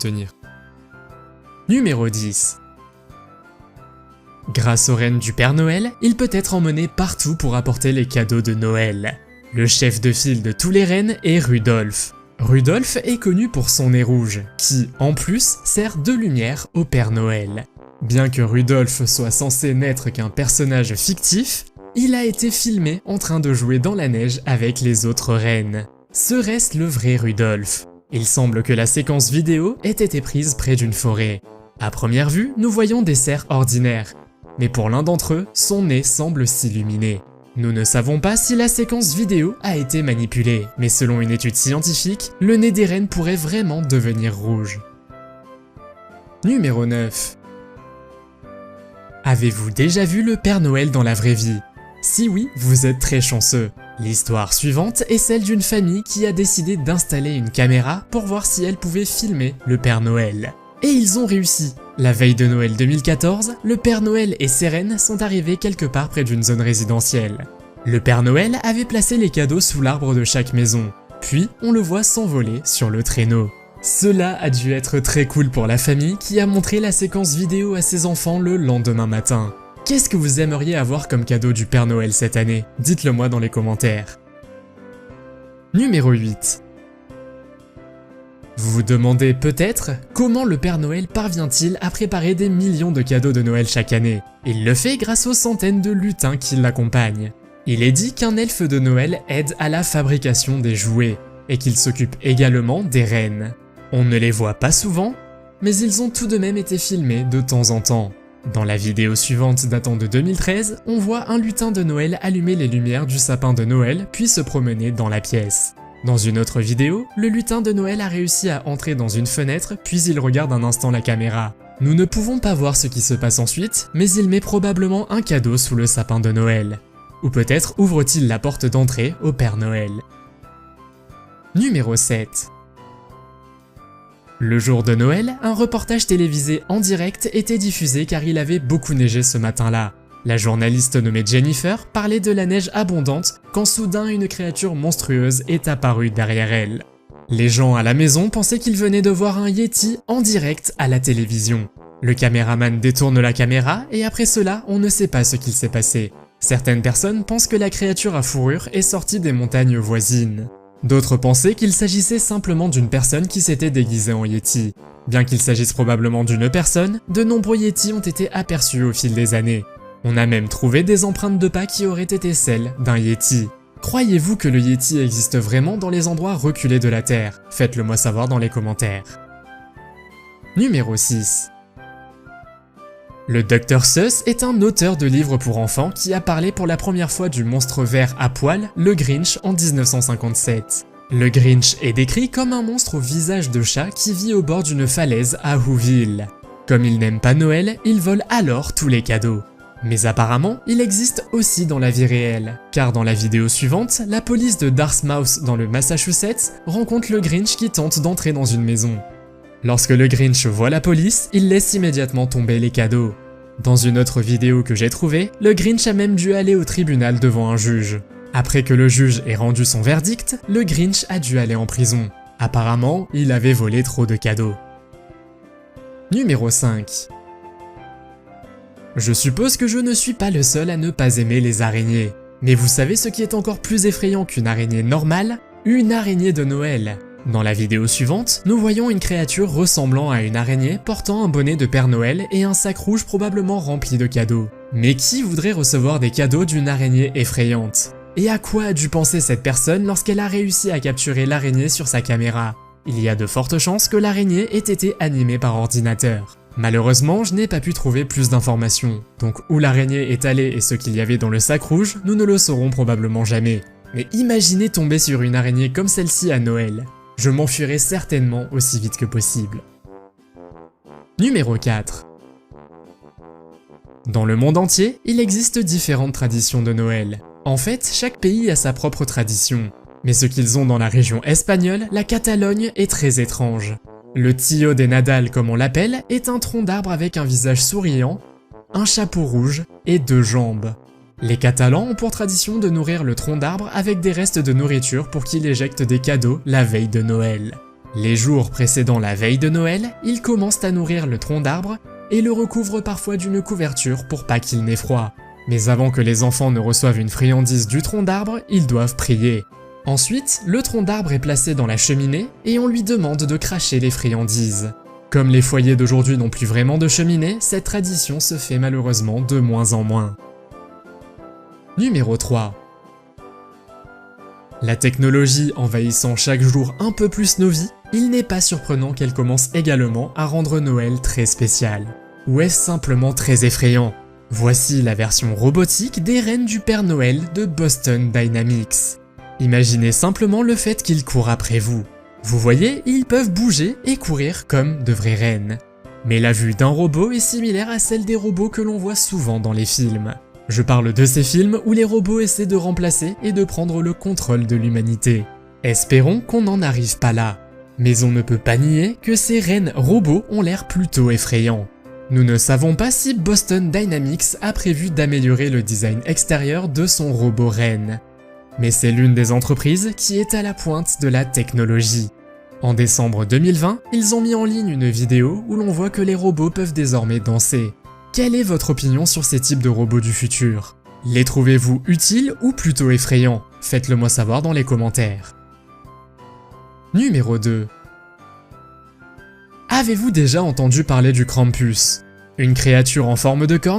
tenir. Numéro 10. Grâce aux rennes du Père Noël, il peut être emmené partout pour apporter les cadeaux de Noël. Le chef de file de tous les rennes est Rudolph. Rudolph est connu pour son nez rouge, qui, en plus, sert de lumière au Père Noël. Bien que Rudolph soit censé n'être qu'un personnage fictif, il a été filmé en train de jouer dans la neige avec les autres rennes. Serait-ce le vrai Rudolph? Il semble que la séquence vidéo ait été prise près d'une forêt. À première vue, nous voyons des cerfs ordinaires, mais pour l'un d'entre eux, son nez semble s'illuminer. Nous ne savons pas si la séquence vidéo a été manipulée, mais selon une étude scientifique, le nez des rennes pourrait vraiment devenir rouge. Numéro 9. Avez-vous déjà vu le Père Noël dans la vraie vie? Si oui, vous êtes très chanceux. L'histoire suivante est celle d'une famille qui a décidé d'installer une caméra pour voir si elle pouvait filmer le Père Noël. Et ils ont réussi. La veille de Noël 2014, le Père Noël et ses rennes sont arrivés quelque part près d'une zone résidentielle. Le Père Noël avait placé les cadeaux sous l'arbre de chaque maison, puis on le voit s'envoler sur le traîneau. Cela a dû être très cool pour la famille qui a montré la séquence vidéo à ses enfants le lendemain matin. Qu'est-ce que vous aimeriez avoir comme cadeau du Père Noël cette année? Dites-le moi dans les commentaires. Numéro 8. Vous vous demandez peut-être comment le Père Noël parvient-il à préparer des millions de cadeaux de Noël chaque année? Il le fait grâce aux centaines de lutins qui l'accompagnent. Il est dit qu'un elfe de Noël aide à la fabrication des jouets, et qu'il s'occupe également des rennes. On ne les voit pas souvent, mais ils ont tout de même été filmés de temps en temps. Dans la vidéo suivante datant de 2013, on voit un lutin de Noël allumer les lumières du sapin de Noël puis se promener dans la pièce. Dans une autre vidéo, le lutin de Noël a réussi à entrer dans une fenêtre puis il regarde un instant la caméra. Nous ne pouvons pas voir ce qui se passe ensuite, mais il met probablement un cadeau sous le sapin de Noël. Ou peut-être ouvre-t-il la porte d'entrée au Père Noël. Numéro 7. Le jour de Noël, un reportage télévisé en direct était diffusé car il avait beaucoup neigé ce matin-là. La journaliste nommée Jennifer parlait de la neige abondante quand soudain une créature monstrueuse est apparue derrière elle. Les gens à la maison pensaient qu'ils venaient de voir un Yeti en direct à la télévision. Le caméraman détourne la caméra et après cela, on ne sait pas ce qu'il s'est passé. Certaines personnes pensent que la créature à fourrure est sortie des montagnes voisines. D'autres pensaient qu'il s'agissait simplement d'une personne qui s'était déguisée en Yeti. Bien qu'il s'agisse probablement d'une personne, de nombreux Yetis ont été aperçus au fil des années. On a même trouvé des empreintes de pas qui auraient été celles d'un Yeti. Croyez-vous que le Yeti existe vraiment dans les endroits reculés de la Terre? Faites-le moi savoir dans les commentaires. Numéro 6. Le Dr Seuss est un auteur de livres pour enfants qui a parlé pour la première fois du monstre vert à poil, le Grinch, en 1957. Le Grinch est décrit comme un monstre au visage de chat qui vit au bord d'une falaise à Whoville. Comme il n'aime pas Noël, il vole alors tous les cadeaux. Mais apparemment, il existe aussi dans la vie réelle, car dans la vidéo suivante, la police de Dartmouth dans le Massachusetts rencontre le Grinch qui tente d'entrer dans une maison. Lorsque le Grinch voit la police, il laisse immédiatement tomber les cadeaux. Dans une autre vidéo que j'ai trouvée, le Grinch a même dû aller au tribunal devant un juge. Après que le juge ait rendu son verdict, le Grinch a dû aller en prison. Apparemment, il avait volé trop de cadeaux. Numéro 5. Je suppose que je ne suis pas le seul à ne pas aimer les araignées. Mais vous savez ce qui est encore plus effrayant qu'une araignée normale? Une araignée de Noël. Dans la vidéo suivante, nous voyons une créature ressemblant à une araignée portant un bonnet de Père Noël et un sac rouge probablement rempli de cadeaux. Mais qui voudrait recevoir des cadeaux d'une araignée effrayante? Et à quoi a dû penser cette personne lorsqu'elle a réussi à capturer l'araignée sur sa caméra? Il y a de fortes chances que l'araignée ait été animée par ordinateur. Malheureusement, je n'ai pas pu trouver plus d'informations, donc où l'araignée est allée et ce qu'il y avait dans le sac rouge, nous ne le saurons probablement jamais. Mais imaginez tomber sur une araignée comme celle-ci à Noël. Je m'enfuirai certainement aussi vite que possible. Numéro 4. Dans le monde entier, il existe différentes traditions de Noël. En fait, chaque pays a sa propre tradition. Mais ce qu'ils ont dans la région espagnole, la Catalogne, est très étrange. Le Tío de Nadal, comme on l'appelle, est un tronc d'arbre avec un visage souriant, un chapeau rouge et 2 jambes. Les Catalans ont pour tradition de nourrir le tronc d'arbre avec des restes de nourriture pour qu'il éjecte des cadeaux la veille de Noël. Les jours précédant la veille de Noël, ils commencent à nourrir le tronc d'arbre et le recouvrent parfois d'une couverture pour pas qu'il n'ait froid. Mais avant que les enfants ne reçoivent une friandise du tronc d'arbre, ils doivent prier. Ensuite, le tronc d'arbre est placé dans la cheminée et on lui demande de cracher les friandises. Comme les foyers d'aujourd'hui n'ont plus vraiment de cheminée, cette tradition se fait malheureusement de moins en moins. Numéro 3. La technologie envahissant chaque jour un peu plus nos vies, il n'est pas surprenant qu'elle commence également à rendre Noël très spécial. Ou est-ce simplement très effrayant? Voici la version robotique des rennes du Père Noël de Boston Dynamics. Imaginez simplement le fait qu'ils courent après vous. Vous voyez, ils peuvent bouger et courir comme de vraies rennes. Mais la vue d'un robot est similaire à celle des robots que l'on voit souvent dans les films. Je parle de ces films où les robots essaient de remplacer et de prendre le contrôle de l'humanité. Espérons qu'on n'en arrive pas là. Mais on ne peut pas nier que ces rennes robots ont l'air plutôt effrayants. Nous ne savons pas si Boston Dynamics a prévu d'améliorer le design extérieur de son robot renne. Mais c'est l'une des entreprises qui est à la pointe de la technologie. En décembre 2020, ils ont mis en ligne une vidéo où l'on voit que les robots peuvent désormais danser. Quelle est votre opinion sur ces types de robots du futur? Les trouvez-vous utiles ou plutôt effrayants? Faites-le moi savoir dans les commentaires. Numéro 2. Avez-vous déjà entendu parler du Krampus? Une créature en forme de corne